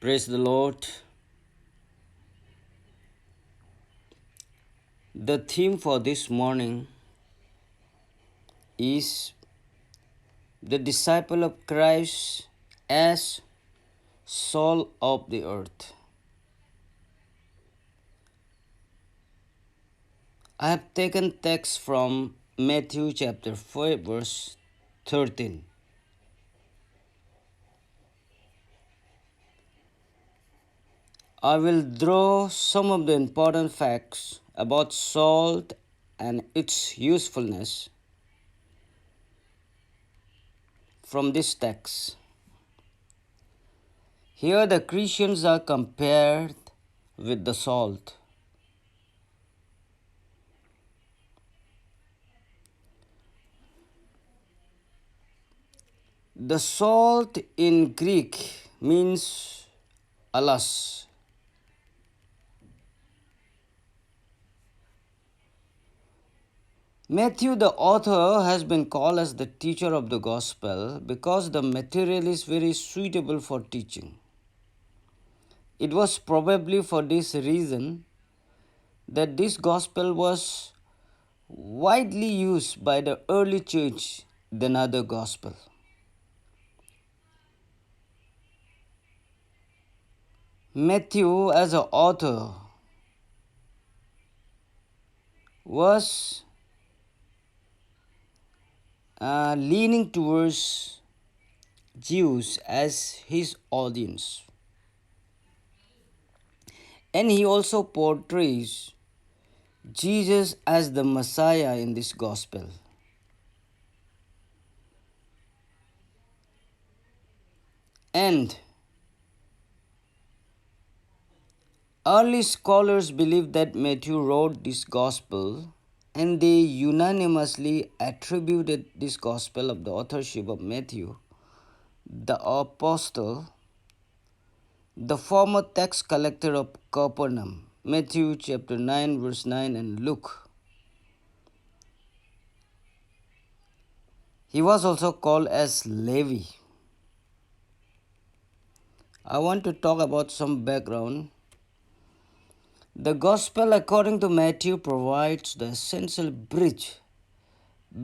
Praise the Lord. The theme for this morning is the disciple of Christ as salt of the earth. I have taken text from Matthew chapter 4 verse 13. I will draw some of the important facts about salt and its usefulness from this text. Here the Christians are compared with the salt. The salt in Greek means alas. Matthew, the author, has been called as the teacher of the gospel because the material is very suitable for teaching. It was probably for this reason that this gospel was widely used by the early church than other gospel. Matthew, as an author, was leaning towards Jews as his audience. And he also portrays Jesus as the Messiah in this gospel. And early scholars believe that Matthew wrote this gospel and they unanimously attributed this gospel of the authorship of Matthew, the apostle, the former tax collector of Capernaum, Matthew chapter 9 verse 9 and Luke. He was also called as Levi. I want to talk about some background. The Gospel according to Matthew provides the essential bridge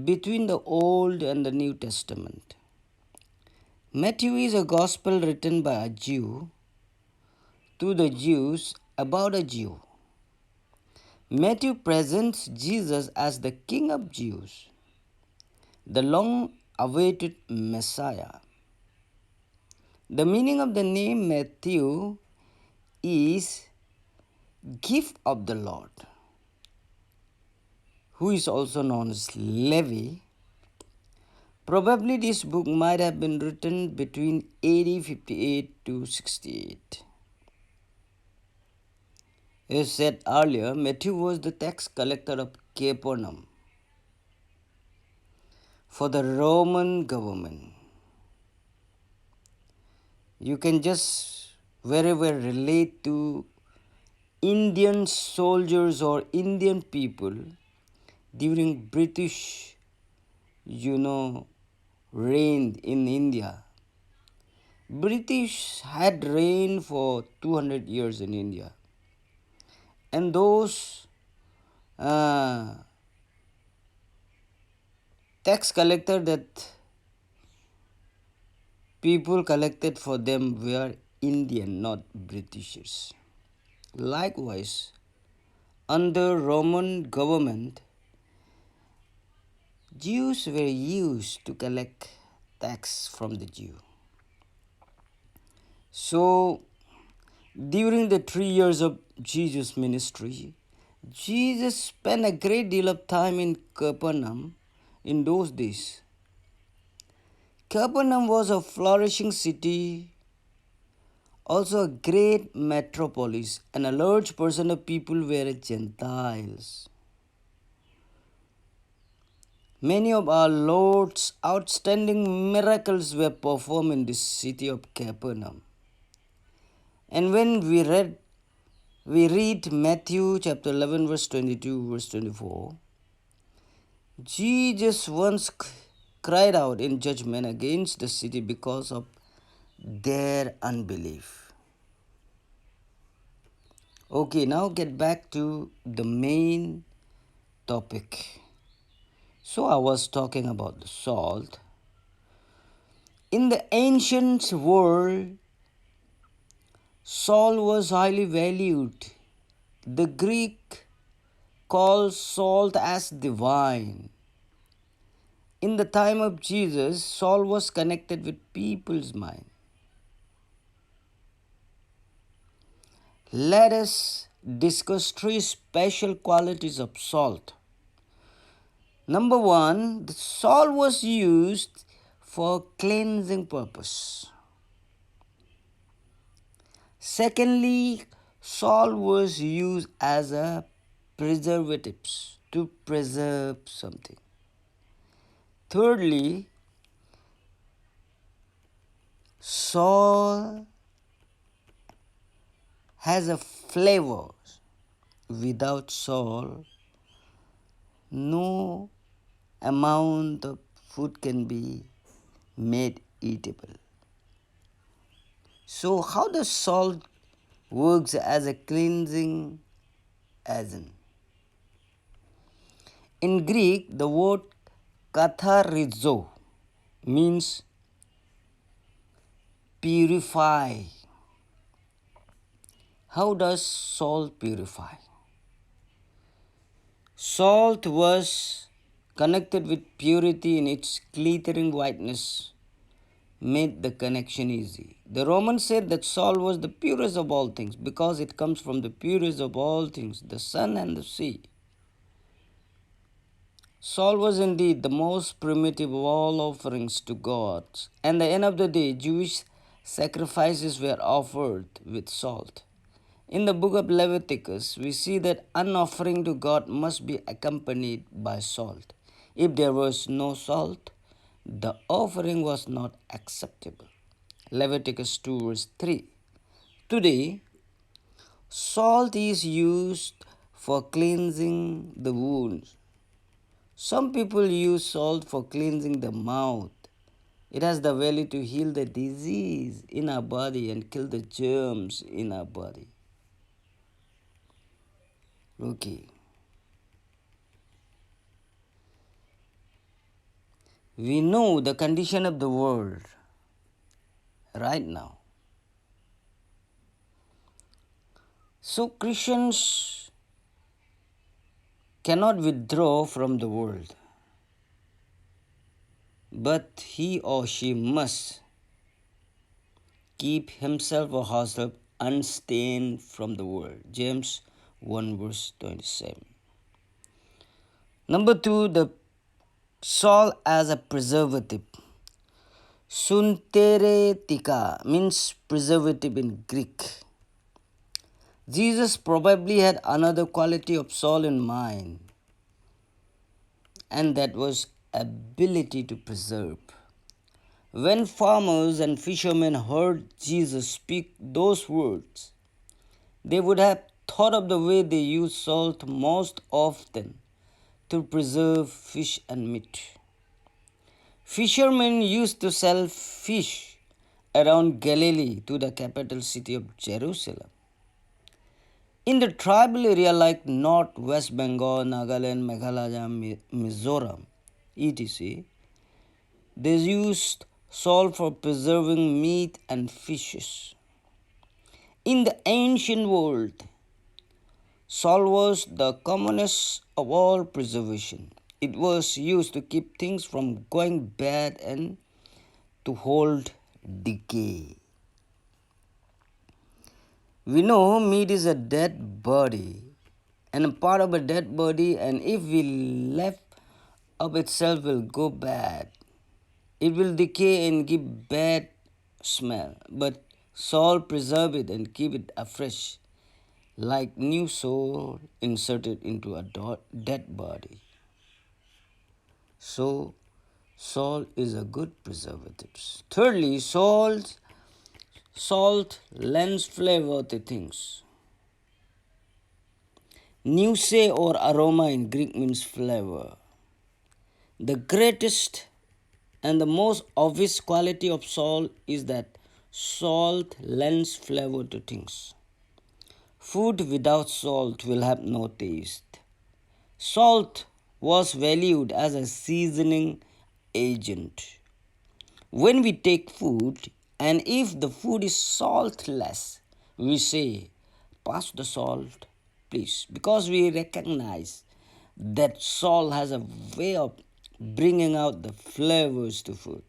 between the Old and the New Testament. Matthew is a Gospel written by a Jew to the Jews about a Jew. Matthew presents Jesus as the King of Jews, the long-awaited Messiah. The meaning of the name Matthew is gift of the Lord, who is also known as Levi. Probably this book might have been written between AD 58 to 68. As said earlier, Matthew was the tax collector of Capernaum for the Roman government. You can just wherever relate to Indian soldiers or Indian people during British, reigned in India. British had reigned for 200 years in India. And those tax collector that people collected for them were Indian, not Britishers. Likewise, under Roman government, Jews were used to collect tax from the Jew. So, during the 3 years of Jesus' ministry, Jesus spent a great deal of time in Capernaum in those days. Capernaum was a flourishing city, also a great metropolis, and a large portion of people were Gentiles. Many of our Lord's outstanding miracles were performed in this city of Capernaum. And when we read Matthew chapter 11 verse 22 verse 24, Jesus once cried out in judgment against the city because of their unbelief. Okay, now get back to the main topic. So I was talking about the salt. In the ancient world, salt was highly valued. The Greek called salt as divine. In the time of Jesus, salt was connected with people's mind. Let us discuss three special qualities of salt. Number one, the salt was used for cleansing purpose. Secondly, salt was used as a preservative to preserve something. Thirdly, salt has a flavor. Without salt, no amount of food can be made eatable. So, how does salt works as a cleansing agent? In Greek, the word katharizo means purify. How does salt purify? Salt was connected with purity in its glittering whiteness, made the connection easy. The Romans said that salt was the purest of all things because it comes from the purest of all things, the sun and the sea. Salt was indeed the most primitive of all offerings to God, and at the end of the day, Jewish sacrifices were offered with salt. In the book of Leviticus, we see that an offering to God must be accompanied by salt. If there was no salt, the offering was not acceptable. Leviticus 2, verse 3. Today, salt is used for cleansing the wounds. Some people use salt for cleansing the mouth. It has the value to heal the disease in our body and kill the germs in our body. Okay. We know the condition of the world right now. So Christians cannot withdraw from the world, but he or she must keep himself or herself unstained from the world. James 1 verse 27. Number two, the salt as a preservative. Sunteretika means preservative in Greek. Jesus probably had another quality of salt in mind, and that was ability to preserve. When farmers and fishermen heard Jesus speak those words, they would have thought of the way they use salt most often to preserve fish and meat. Fishermen used to sell fish around Galilee to the capital city of Jerusalem. In the tribal area like North West Bengal, Nagaland, Meghalaya, Mizoram, etc., they used salt for preserving meat and fishes. In the ancient world, salt was the commonest of all preservation. It was used to keep things from going bad and to hold decay. We know meat is a dead body and a part of a dead body, and if we left of itself will go bad. It will decay and give bad smell, but salt preserve it and keep it afresh, like new soul inserted into a dead body. So, salt is a good preservative. Thirdly, salt lends flavor to things. Nuance or aroma in Greek means flavor. The greatest and the most obvious quality of salt is that salt lends flavor to things. Food without salt will have no taste. Salt was valued as a seasoning agent. When we take food and if the food is saltless, we say, pass the salt, please, because we recognize that salt has a way of bringing out the flavors to food.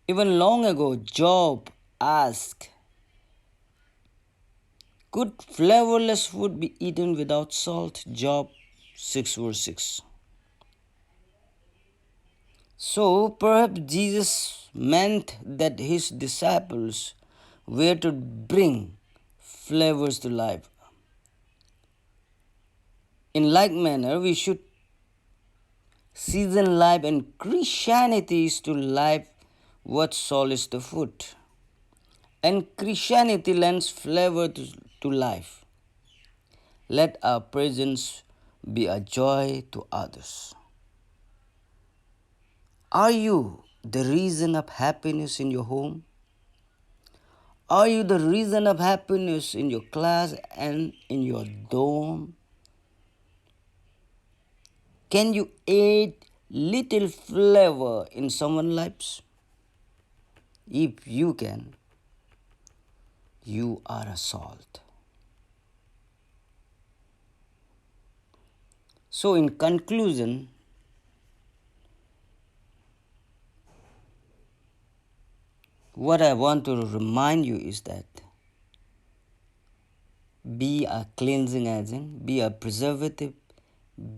Even long ago, Job asked, could flavorless food be eaten without salt? Job 6 verse 6. So perhaps Jesus meant that his disciples were to bring flavors to life. In like manner, we should season life, and Christianity is to life what salt is to food. And Christianity lends flavor to life. Let our presence be a joy to others. Are you the reason of happiness in your home? Are you the reason of happiness in your class and in your dorm? Can you add little flavor in someone's lives? If you can, you are a salt. So, in conclusion, what I want to remind you is that be a cleansing agent, be a preservative,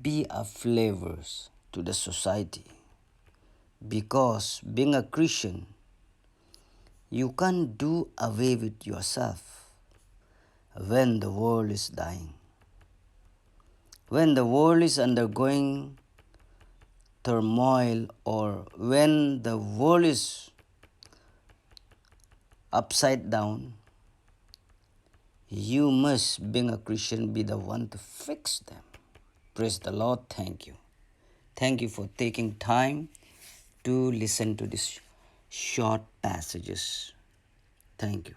be a flavors to the society. Because being a Christian, you can't do away with yourself when the world is dying. When the world is undergoing turmoil or when the world is upside down, you must, being a Christian, be the one to fix them. Praise the Lord. Thank you. Thank you for taking time to listen to these short passages. Thank you.